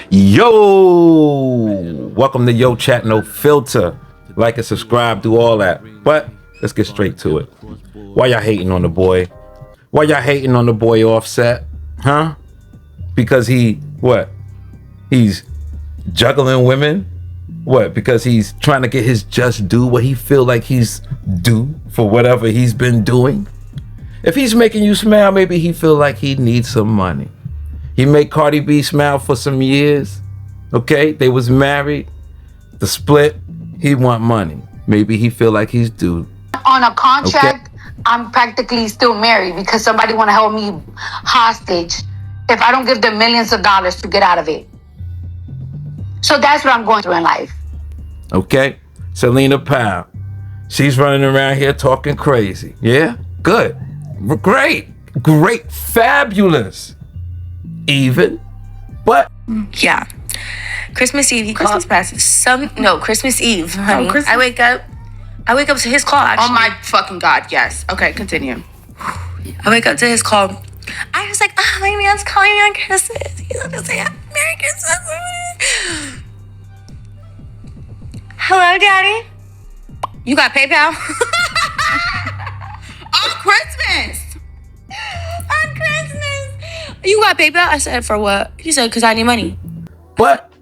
Yo, welcome to Yo Chat No Filter. Like and subscribe, do all that. But let's get straight to it. Why y'all hating on the boy? Why y'all hating on the boy OffSet? Huh? Because he's juggling women? What? Because he's trying to get his just due, what he feel like he's due for whatever he's been doing? If he's making you smile, maybe he feel like he needs some money. He made Cardi B smile for some years. Okay, they was married. The split, he want money. Maybe he feel like he's due. On a contract, okay. I'm practically still married because somebody want to hold me hostage if I don't give them millions of dollars to get out of it. So that's what I'm going through in life. Okay, Selena Powell. She's running around here talking crazy. Yeah, good, great, fabulous. Even, but yeah, Christmas Eve he calls past Christmas Eve, honey. I wake up to his call. Actually. Oh my fucking god, yes. Okay, continue. I wake up to his call. I was like, oh, my man's calling me on Christmas. He's gonna say Merry Christmas. Hello, Daddy. You got PayPal? On Christmas. On Christmas. You got PayPal? I said, for what? He said, because I need money. But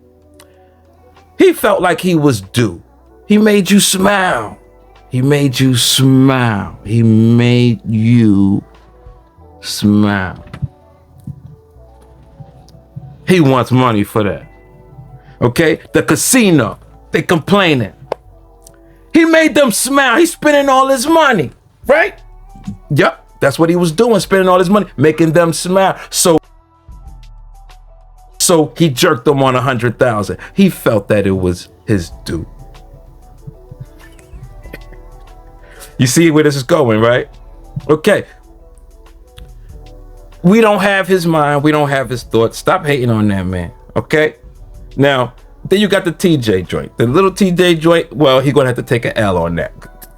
he felt like he was due. He made you smile. He made you smile. He made you smile. He wants money for that. Okay? The casino, they complaining. He made them smile. He's spending all his money, right? Yep. That's what he was doing, spending all his money, making them smile. So he jerked them on 100,000. He felt that it was his due. You see where this is going, right? Okay. We don't have his mind. We don't have his thoughts. Stop hating on that man, okay? Now, then you got the TJ joint. The little TJ joint, well, he's going to have to take an L on that.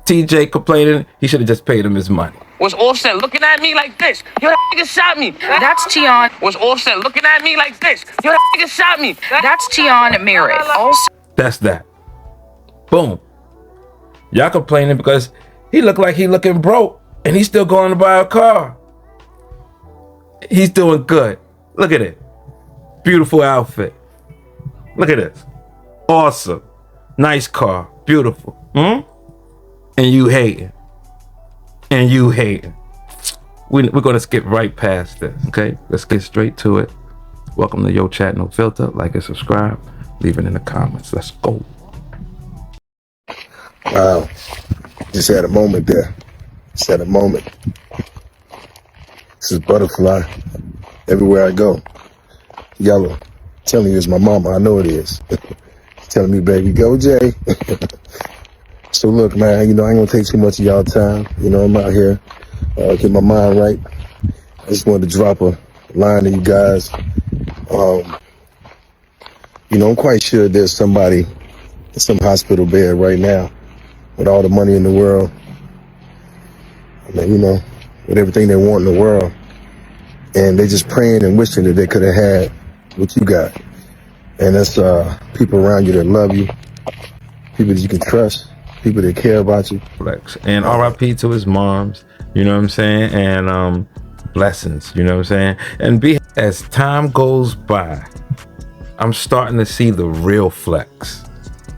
TJ complaining, he should have just paid him his money. Was OffSet looking at me like this? Yo, that nigga shot me. That's Tion. Was OffSet looking at me like this? Yo, that nigga shot me. That's Tion Merritt. Also, that's that. Boom. Y'all complaining because he looked like he looking broke and he's still going to buy a car. He's doing good. Look at it. Beautiful outfit. Look at this. Awesome. Nice car. Beautiful. And you hating. And you hating. We're going to skip right past this, okay? Let's get straight to it. Welcome to Yo Chat No Filter. Like and subscribe. Leave it in the comments. Let's go. Wow. Just had a moment there. Just had a moment. This is Butterfly. Everywhere I go. Yellow. Telling you it's my mama. I know it is. Telling me, baby, go, Jay. So look, man, you know, I ain't gonna take too much of y'all time. You know, I'm out here, get my mind right. I just wanted to drop a line to you guys. You know, I'm quite sure there's somebody in some hospital bed right now with all the money in the world. I mean, you know, with everything they want in the world. And they just praying and wishing that they could have had what you got. And that's people around you that love you, people that you can trust, people that care about you. And RIP to his moms, you know what I'm saying? And blessings, you know what I'm saying? And as time goes by, I'm starting to see the real flex.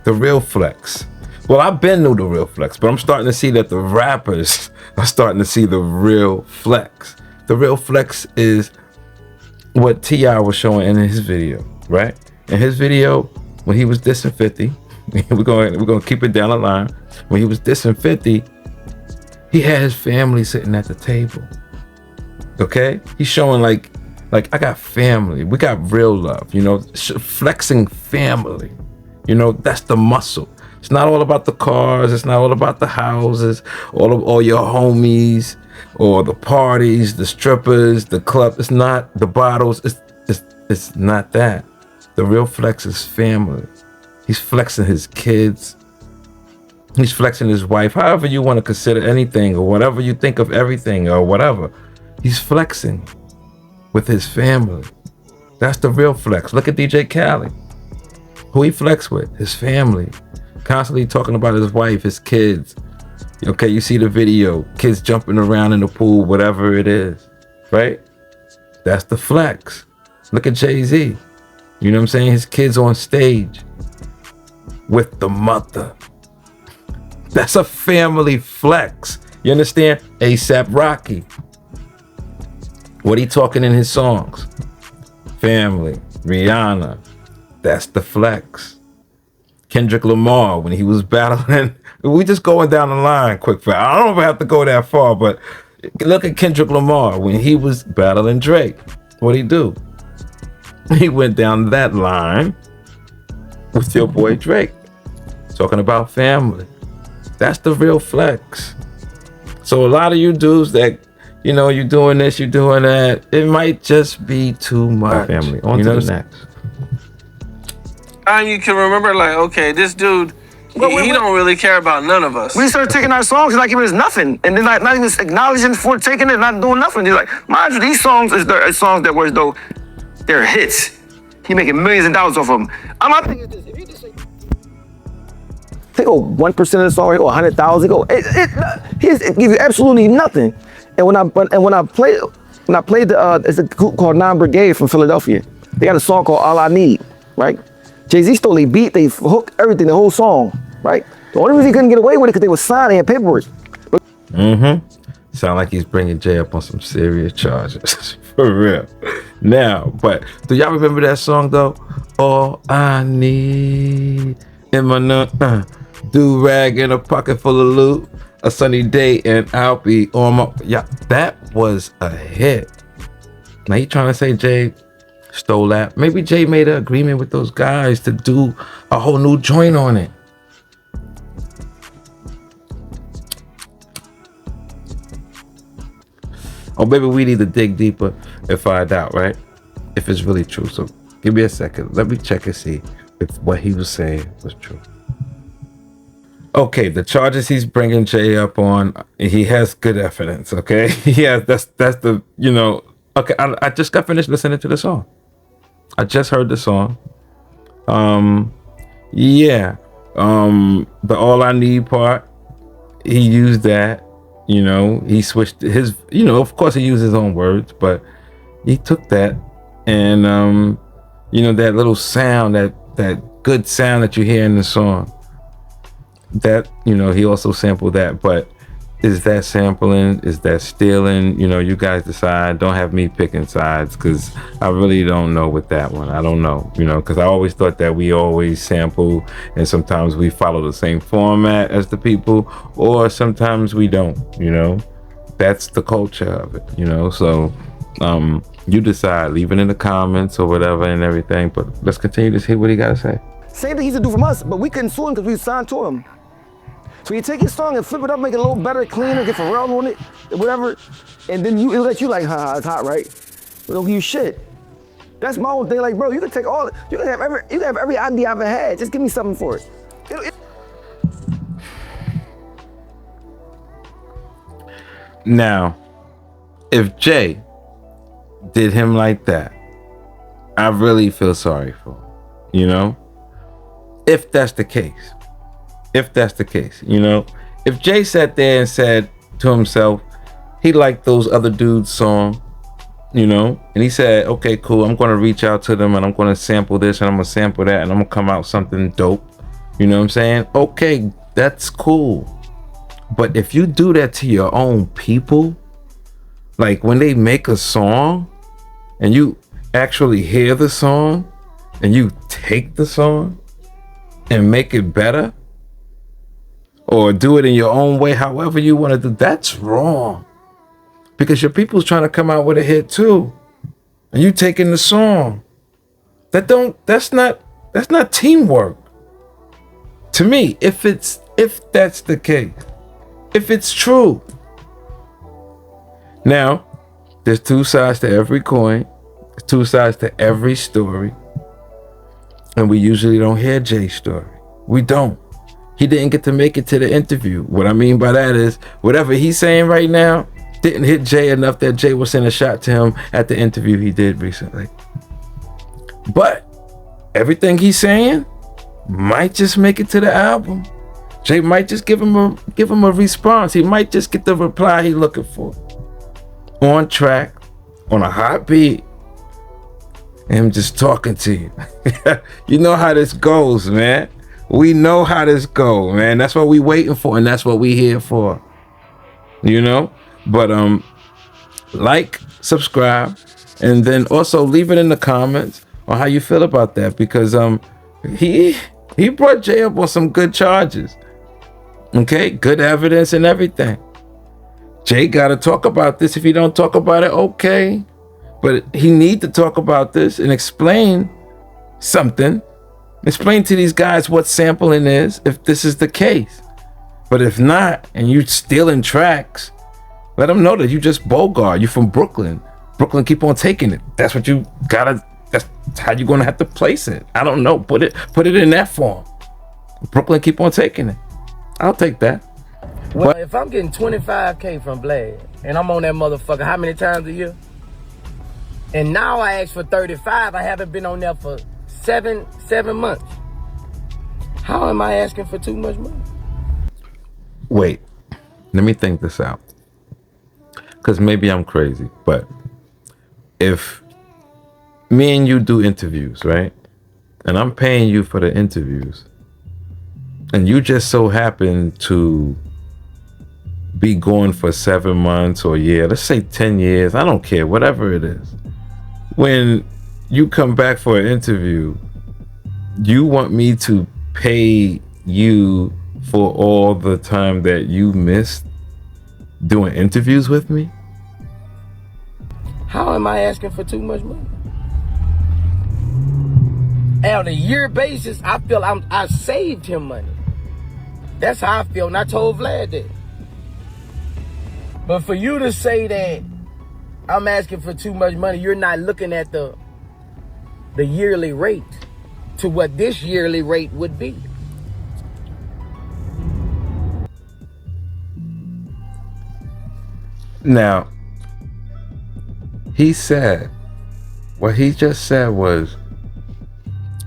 The real flex. Well, I've been knew the real flex, but I'm starting to see that the rappers are starting to see the real flex. The real flex is what T.I. was showing in his video, right? In his video, when he was dissing 50, we're going to keep it down the line. When he was dissing 50, he had his family sitting at the table. Okay? He's showing like I got family. We got real love, you know, flexing family. You know, that's the muscle. It's not all about the cars. It's not all about the houses, all your homies, or the parties, the strippers, the club. It's not the bottles. It's not that. The real flex is family. He's flexing his kids. He's flexing his wife. However you want to consider anything, or whatever you think of everything, or whatever. He's flexing with his family. That's the real flex. Look at DJ Khaled. Who he flex with? His family. Constantly talking about his wife, his kids. Okay, you see the video. Kids jumping around in the pool, whatever it is. Right? That's the flex. Look at Jay-Z. You know what I'm saying? His kids on stage with the mother. That's a family flex. You understand? A$AP Rocky. What he talking in his songs? Family. Rihanna. That's the flex. Kendrick Lamar, when he was battling, we just going down the line quick fast. I don't know if I have to go that far, but look at Kendrick Lamar when he was battling Drake. What'd he do? He went down that line with your boy Drake, talking about family. That's the real flex. So a lot of you dudes that, you know, you doing this, you doing that, it might just be too much. Family. On to the next. And you can remember, like, okay, this dude, he don't really care about none of us. We started taking our songs like it was nothing, and then like not even acknowledging for taking it, not doing nothing. They're like, mind you, these songs is songs that were as though they're hits. He making millions of dollars off of them. My thing is this: if you just say, they go 1% of the song, or 100,000, go it give you absolutely nothing. And when I played the it's a group called Non-Brigade from Philadelphia. They got a song called All I Need, right? Jay-Z stole they beat, they hook everything, the whole song, right? The only reason he couldn't get away with it because they were signed, they had paperwork. Sound like he's bringing Jay up on some serious charges. For real. Now, but do y'all remember that song though? All I need in my do-rag in a pocket full of loot, a sunny day and I'll be on my... Yeah, that was a hit. Now you trying to say Jay stole that? Maybe Jay made an agreement with those guys to do a whole new joint on it. Or maybe we need to dig deeper and find out, right? If it's really true. So give me a second. Let me check and see if what he was saying was true. Okay, the charges he's bringing Jay up on, he has good evidence, okay? Yeah, that's the, you know... Okay, I just got finished listening to the song. I just heard the song. The All I Need part, he used that, you know, he switched his, you know, of course he used his own words, but he took that and, you know, that little sound, that good sound that you hear in the song, that, you know, he also sampled that. But is that sampling? Is that stealing? You know, you guys decide. Don't have me picking sides, because I really don't know with that one. I don't know, you know, because I always thought that we always sample and sometimes we follow the same format as the people, or sometimes we don't, you know. That's the culture of it, you know. So you decide, leave it in the comments or whatever and everything. But let's continue to see what he got to say. Same thing he used to do from us, but we couldn't sue him because we signed to him. So you take your song and flip it up, make it a little better, cleaner, get Pharrell on it, whatever, and then it'll let you like, haha, it's hot, right? But don't give you shit. That's my whole thing. Like, bro, you can take all, you can have every idea I've ever had. Just give me something for it. Now, if Jay did him like that, I really feel sorry for him, you know? If that's the case. If that's the case, you know? If Jay sat there and said to himself, he liked those other dudes' song, you know? And he said, okay, cool, I'm gonna reach out to them and I'm gonna sample this and I'm gonna sample that and I'm gonna come out something dope. You know what I'm saying? Okay, that's cool. But if you do that to your own people, like when they make a song and you actually hear the song and you take the song and make it better, or do it in your own way, however you want to do, that's wrong. Because your people's trying to come out with a hit too. And you taking the song. That's not teamwork. To me, if that's the case, if it's true. Now, there's two sides to every coin. There's two sides to every story. And we usually don't hear Jay's story. We don't. He didn't get to make it to the interview. What I mean by that is, whatever he's saying right now didn't hit Jay enough that Jay will send a shot to him at the interview he did recently. But everything he's saying might just make it to the album. Jay might just give him a response. He might just get the reply he looking for. On track, on a hot beat, and him just talking to you. You know how this goes, man. We know how this goes, man. That's what we waiting for, and that's what we here for. You know? But like, subscribe, and then also leave it in the comments on how you feel about that, because he brought Jay up on some good charges. Okay, good evidence and everything. Jay got to talk about this. If he don't talk about it, okay. But he need to talk about this and explain something. Explain to these guys what sampling is, if this is the case. But if not, and you stealing tracks, let them know that you just Bogart. You from Brooklyn. Brooklyn keep on taking it. That's what you gotta, that's how you're gonna have to place it. I don't know. Put it in that form. Brooklyn keep on taking it. I'll take that. Well, if I'm getting 25K from Vlad, and I'm on that motherfucker how many times a year? And now I ask for 35, I haven't been on there for seven months. How am I asking for too much money? Wait, let me think this out. Because maybe I'm crazy, but if me and you do interviews, right? And I'm paying you for the interviews, and you just so happen to be going for 7 months or a year, let's say 10 years, I don't care, whatever it is. When you come back for an interview, you want me to pay you for all the time that you missed doing interviews with me? How am I asking for too much money? And on a year basis, I feel I saved him money. That's how I feel, and I told Vlad that. But for you to say that I'm asking for too much money, you're not looking at the yearly rate to what this yearly rate would be. Now, he said, what he just said was,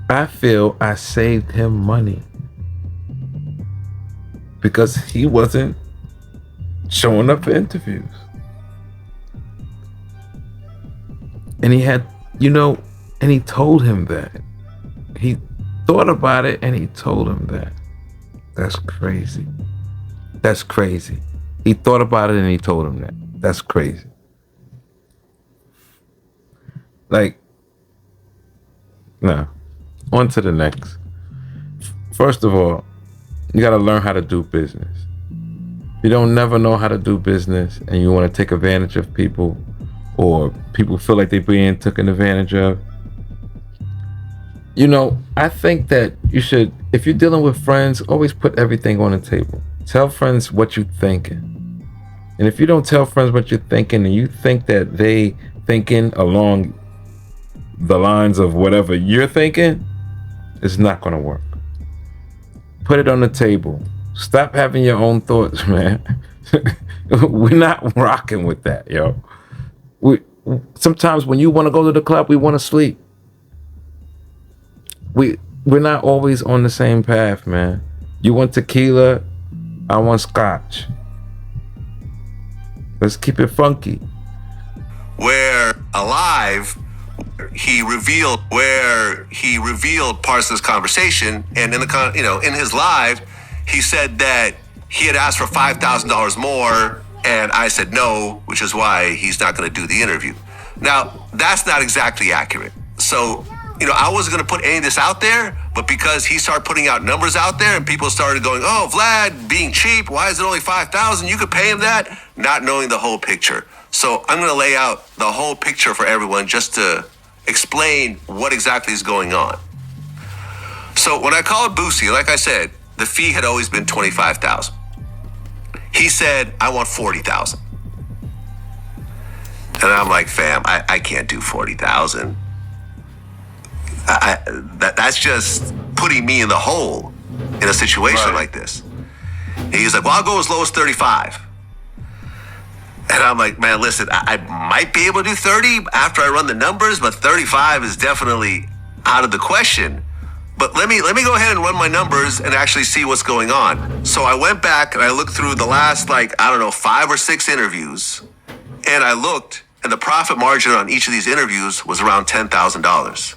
I feel I saved him money because he wasn't showing up for interviews. And he had, and he told him that. He thought about it and he told him that. That's crazy. That's crazy. He thought about it and he told him that. That's crazy. Like, no. On to the next. First of all, you got to learn how to do business. You don't never know how to do business and you want to take advantage of people, or people feel like they're being taken advantage of. I think that you should, if you're dealing with friends, always put everything on the table. Tell friends what you're thinking. And if you don't tell friends what you're thinking and you think that they thinking along the lines of whatever you're thinking, it's not going to work. Put it on the table. Stop having your own thoughts, man. We're not rocking with that, yo. Sometimes when you want to go to the club, we want to sleep. We're not always on the same path, man. You want tequila, I want scotch. Let's keep it funky. Where alive, he revealed parts of this conversation, and in his live, he said that he had asked for $5,000 more, and I said no, which is why he's not going to do the interview. Now, that's not exactly accurate. So, I wasn't going to put any of this out there, but because he started putting out numbers out there and people started going, oh, Vlad being cheap, why is it only $5,000? You could pay him that, not knowing the whole picture. So I'm going to lay out the whole picture for everyone just to explain what exactly is going on. So when I called Bossie, like I said, the fee had always been $25,000. He said, I want $40,000. And I'm like, fam, I can't do $40,000. That's just putting me in the hole in a situation like this. And he's like, well, I'll go as low as 35. And I'm like, man, listen, I might be able to do 30 after I run the numbers, but 35 is definitely out of the question. But let me go ahead and run my numbers and actually see what's going on. So I went back and I looked through the last, 5 or 6 interviews. And I looked, and the profit margin on each of these interviews was around $10,000.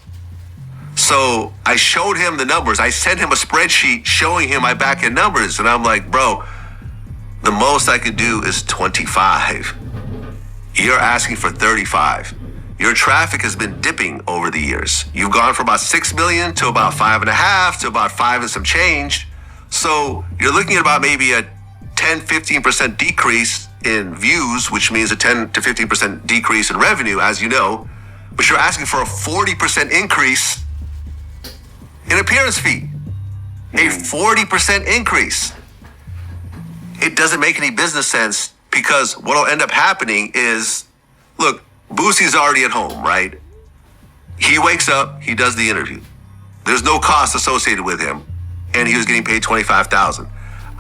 So I showed him the numbers. I sent him a spreadsheet showing him my back end numbers. And I'm like, bro, the most I could do is 25. You're asking for 35. Your traffic has been dipping over the years. You've gone from about 6 million to about 5.5 to about 5 and some change. So you're looking at about maybe a 10-15% decrease in views, which means a 10 to 15% decrease in revenue, as you know. But you're asking for a 40% increase in appearance fee. A 40% increase. It doesn't make any business sense, because what'll end up happening is, look, Bossie's already at home, right? He wakes up, he does the interview. There's no cost associated with him, and he was getting paid $25,000.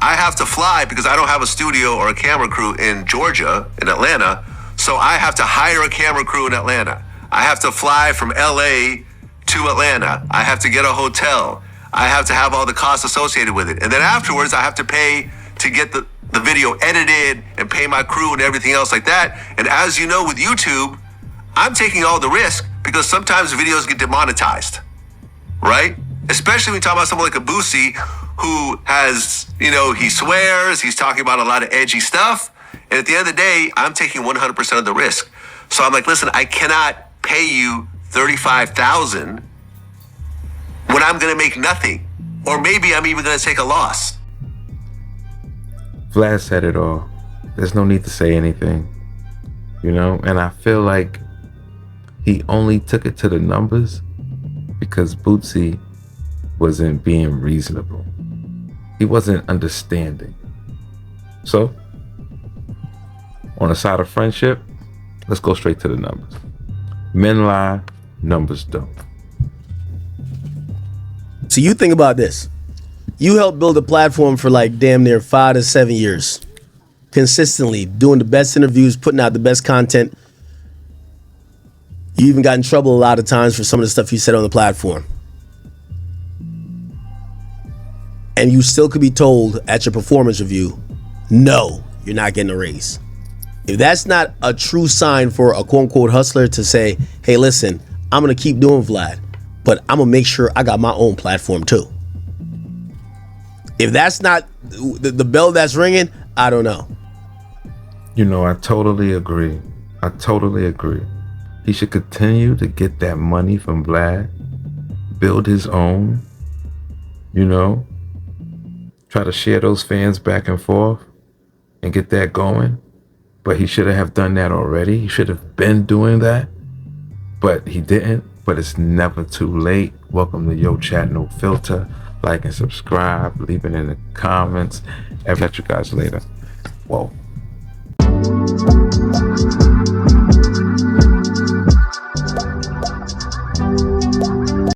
I have to fly because I don't have a studio or a camera crew in Georgia, in Atlanta, so I have to hire a camera crew in Atlanta. I have to fly from LA to Atlanta. I have to get a hotel. I have to have all the costs associated with it. And then afterwards, I have to pay to get the video edited and pay my crew and everything else like that. And as you know, with YouTube, I'm taking all the risk because sometimes videos get demonetized, right? Especially when you talk about someone like a Bossie who has, he swears, he's talking about a lot of edgy stuff. And at the end of the day, I'm taking 100% of the risk. So I'm like, listen, I cannot pay you $35,000 when I'm going to make nothing. Or maybe I'm even going to take a loss. Vlad said it all. There's no need to say anything, and I feel like he only took it to the numbers because Bossie wasn't being reasonable. He wasn't understanding. So, on the side of friendship, let's go straight to the numbers. Men lie, numbers don't. So you think about this. You helped build a platform for damn near 5 to 7 years. Consistently doing the best interviews, putting out the best content. You even got in trouble a lot of times for some of the stuff you said on the platform. And you still could be told at your performance review, no, you're not getting a raise. If that's not a true sign for a quote unquote hustler to say, hey, listen, I'm going to keep doing Vlad, but I'm going to make sure I got my own platform too. If that's not the bell that's ringing, I don't know. I totally agree. He should continue to get that money from Vlad, build his own, try to share those fans back and forth and get that going. But he should have done that already. He should have been doing that, but he didn't. But it's never too late. Welcome to Yo Chat No Filter. Like and subscribe, leave it in the comments. I'll catch you guys later. Whoa.